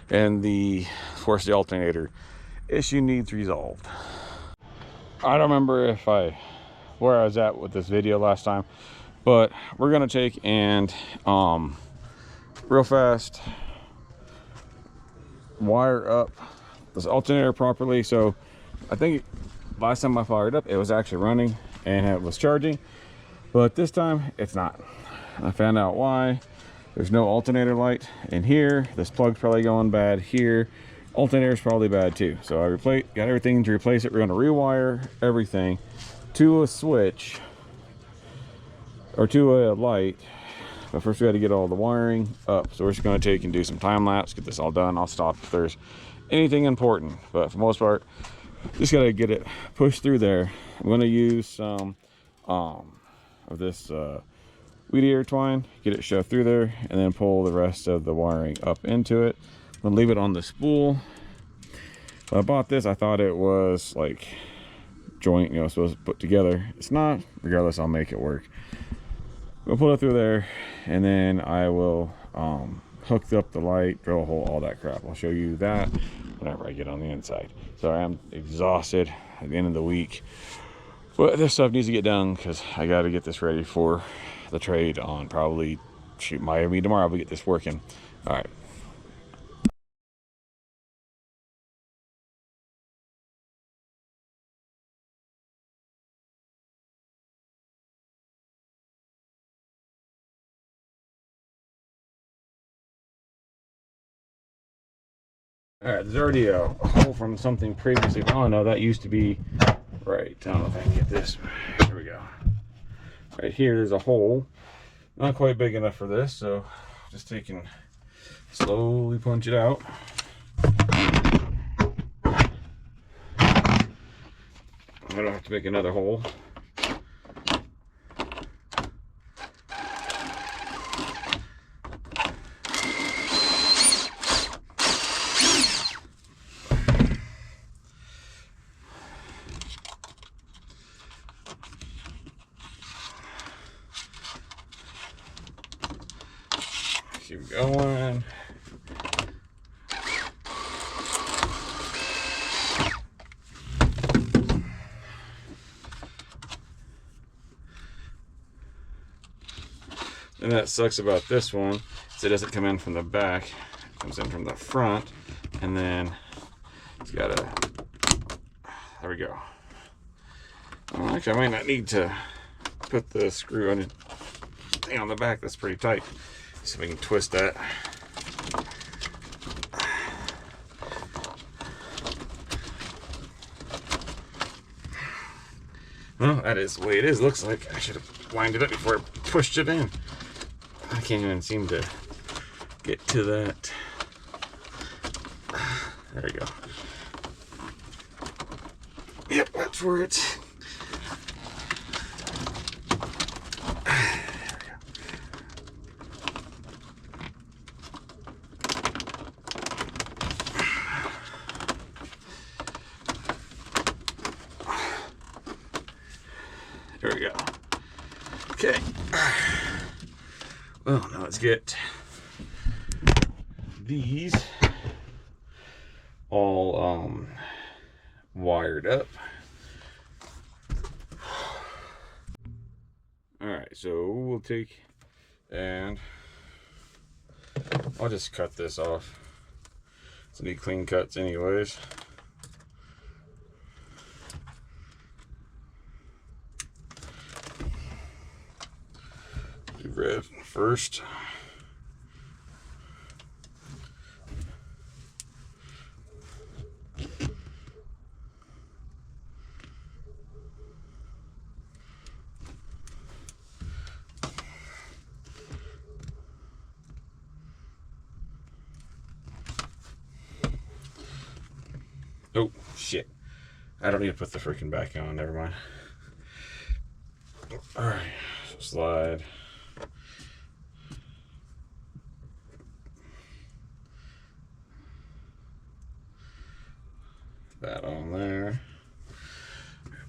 S2: and the force the alternator issue needs resolved. I don't remember where I was at with this video last time, but we're gonna take and real fast wire up this alternator properly. So I think last time I fired up, it was actually running and it was charging, but this time it's not. I found out why. There's no alternator light in here. This plug's probably going bad here. Alternator is probably bad too. So I got everything to replace it. We're going to rewire everything to a switch or to a light, but first we got to get all the wiring up. So we're just going to take and do some time lapse, get this all done. I'll stop if there's anything important, but for the most part just got to get it pushed through there. I'm going to use some of this weed ear twine, get it shoved through there, and then pull the rest of the wiring up into it. I'm gonna leave it on the spool. When I bought this, I thought it was like joint, supposed to put together. It's not. Regardless, I'll make it work. We'll put it through there, and then I will hook up the light, drill a hole, all that crap. I'll show you that whenever I get on the inside. So I am exhausted at the end of the week, but this stuff needs to get done because I got to get this ready for the trade on probably Miami tomorrow. We'll get this working. All right. All right, there's already a hole from something previously. Oh no, that used to be right. I don't know if I can get this. Here we go. Right here, there's a hole. Not quite big enough for this, so just take and slowly punch it out. I'm gonna have to make another hole. Keep going. And that sucks about this one is it doesn't come in from the back, it comes in from the front, and then it's got a, there we go. Actually, I might not need to put the screw on it thing on the back. That's pretty tight. See if we can twist that. Well, that is the way it is. Looks like I should have lined it up before I pushed it in. I can't even seem to get to that. There we go. Yep, that's where it's. There we go. Okay. Well, now let's get these all wired up. All right, so we'll take and I'll just cut this off. It's need clean cuts anyways. Do red first. Oh shit, I don't need to put the freaking back on, never mind. All right, slide. That on there.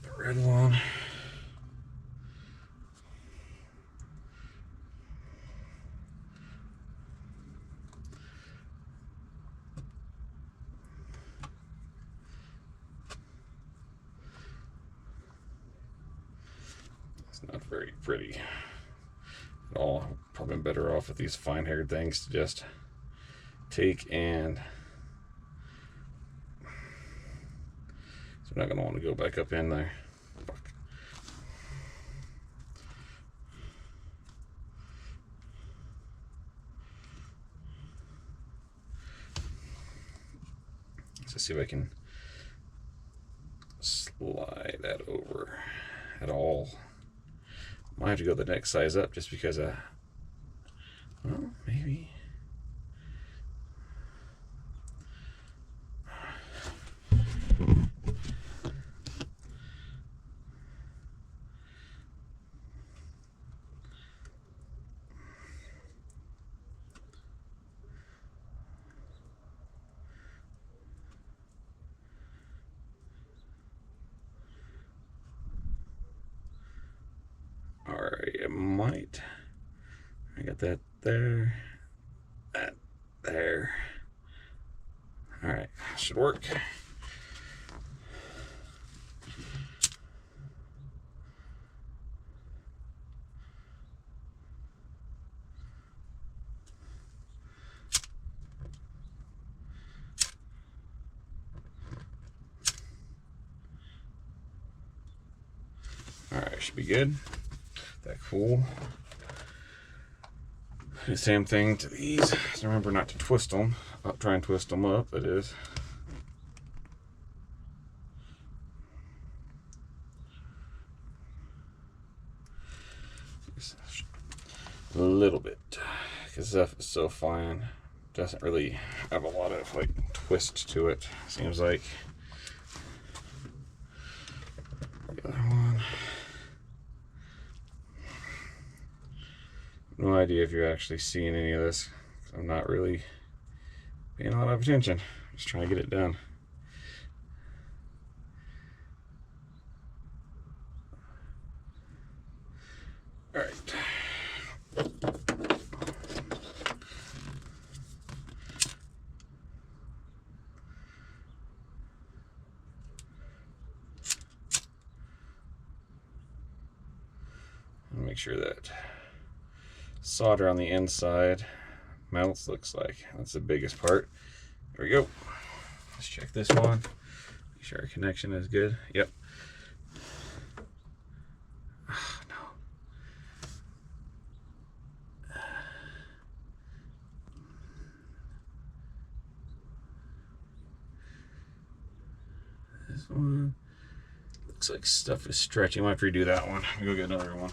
S2: The red one. It's not very pretty at all. Probably been better off with these fine-haired things to just take and. So I'm not gonna want to go back up in there. Let's see if I can slide that over at all. Might have to go the next size up just because well, maybe. Alright, it might. I got that there. That there. Alright, should work. Alright, should be good. That cool. The same thing to these. So remember not to twist them. I'll try and twist them up, that is. Just a little bit, because stuff is so fine. Doesn't really have a lot of like twist to it. Seems like. The other one. No idea if you're actually seeing any of this. I'm not really paying a lot of attention. Just trying to get it done. All right. Make sure that solder on the inside melts. Looks like that's the biggest part. There we go. Let's check this one. Make sure our connection is good. Yep. Oh, no. This one looks like stuff is stretching. I might have to redo that one. I'll go get another one.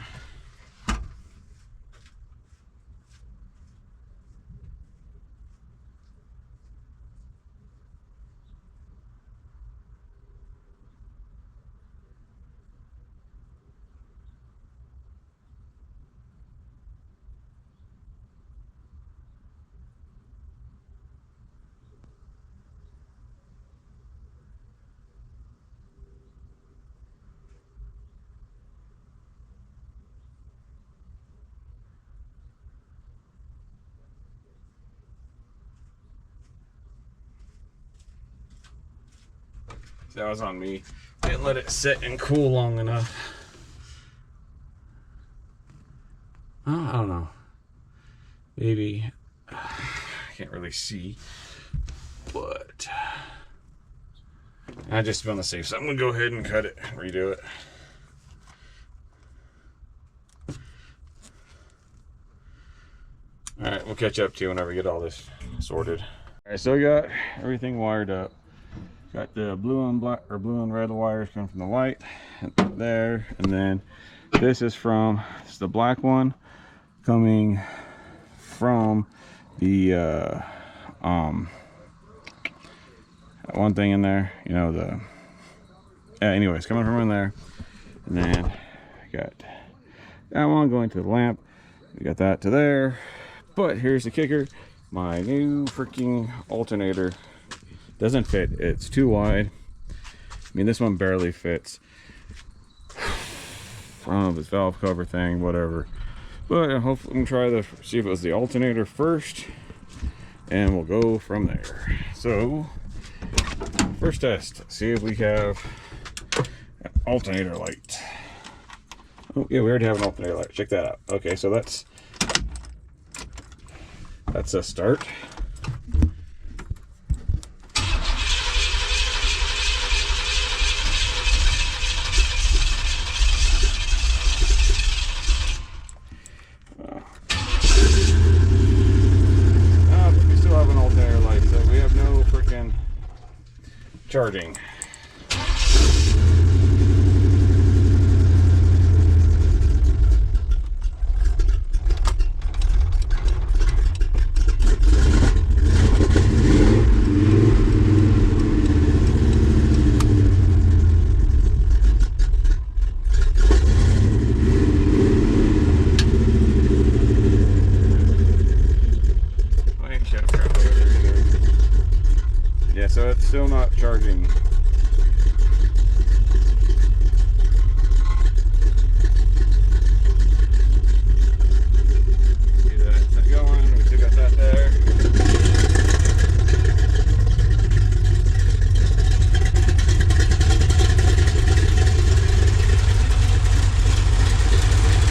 S2: That was on me. Didn't let it sit and cool long enough. I don't know. Maybe. I can't really see. But I just been on the safe side. I'm going to go ahead and cut it and redo it. Alright, we'll catch up to you whenever we get all this sorted. Alright, so we got everything wired up. Got the blue and black, or blue and red wires coming from the light there, and then this is the black one coming from the one thing in there, you know, anyways, coming from in there, and then I got That one going to the lamp. We got that to there. But here's the kicker. My new freaking alternator doesn't fit. It's too wide. I mean, this one barely fits. I don't know if it's valve cover thing, whatever. But hopefully we can try to see if it was the alternator first. And we'll go from there. So, first test. See if we have an alternator light. Oh, yeah, we already have an alternator light. Check that out. Okay, so that's a start. But we still have an alternator light, so we have no freaking charging. Yeah, so it's still not charging. See that going? We still got that there.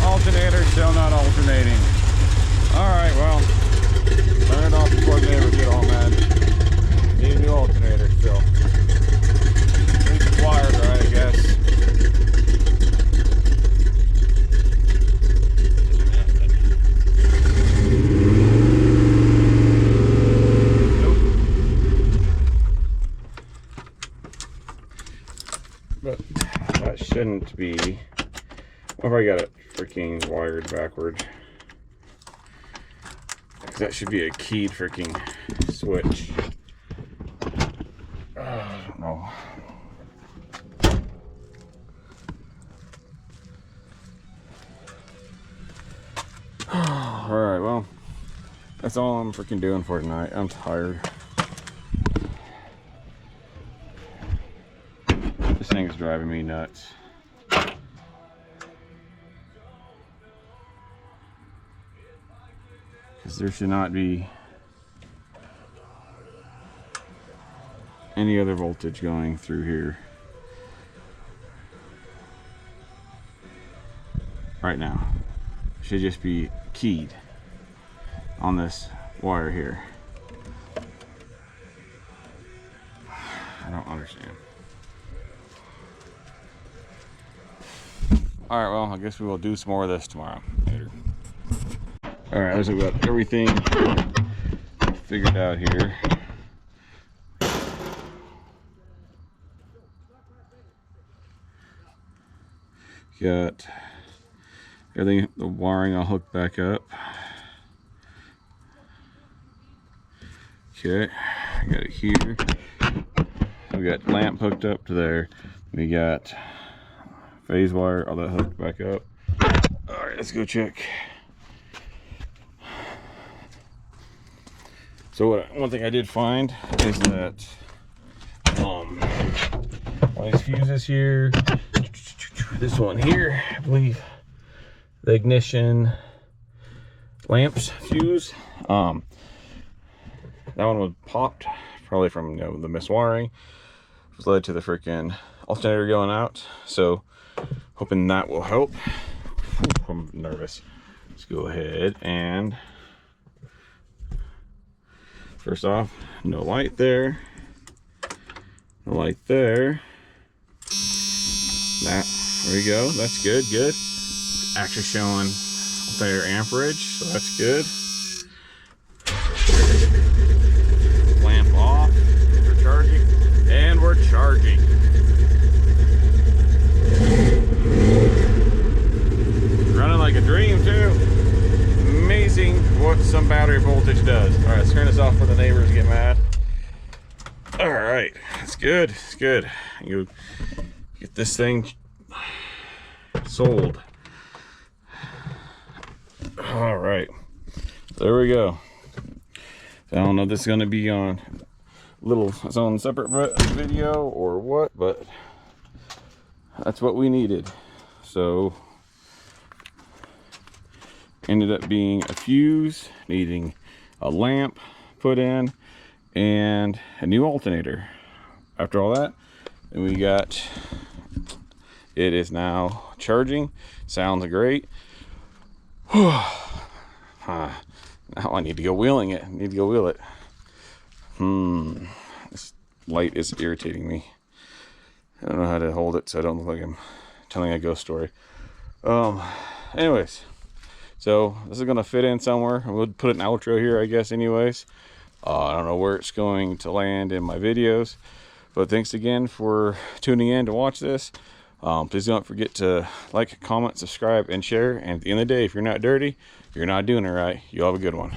S2: Alternator still not alternating. Alright, well, turn it off before the neighbors get all mad. Need a new alternator still. Need the wires, right, I guess. Nope. But that shouldn't be. What if I got it freaking wired backward? Because that should be a keyed freaking switch. I don't know. Alright, well, that's all I'm freaking doing for tonight. I'm tired. This thing is driving me nuts. Because there should not be any other voltage going through here right now. Should just be keyed on this wire here. I don't understand. All right, well, I guess we will do some more of this tomorrow. Later. All right, so we got everything figured out here. Got everything, the wiring all hooked back up. Okay, I got it here. We got lamp hooked up to there. We got phase wire, all that hooked back up. All right, let's go check. So one thing I did find is that one of these fuses here, this one here, I believe the ignition lamps fuse, that one was popped, probably from the miswiring. It was led to the freaking alternator going out, so hoping that will help. I'm nervous. Let's go ahead and first off, no light there, no light there. There we go. That's good. Good. It's actually showing their amperage, so that's good. Lamp off. We're charging, and we're charging. Running like a dream too. Amazing what some battery voltage does. All right, let's turn this off before the neighbors get mad. All right, that's good. It's good. You get this thing sold. there we go. I don't know if this is going to be on its own separate video or what, but that's what we needed. So ended up being a fuse, needing a lamp put in, and a new alternator. After all that, then we got, it is now charging. Sounds great. Now I need to go wheeling it. Wheel it. This light is irritating me. I don't know how to hold it so I don't look like I'm telling a ghost story. Anyways, so this is gonna fit in somewhere. We'll put an outro here, I guess, anyways. I don't know where it's going to land in my videos, but thanks again for tuning in to watch this. Please don't forget to like, comment, subscribe, and share. And at the end of the day, if you're not dirty, you're not doing it right. You have a good one.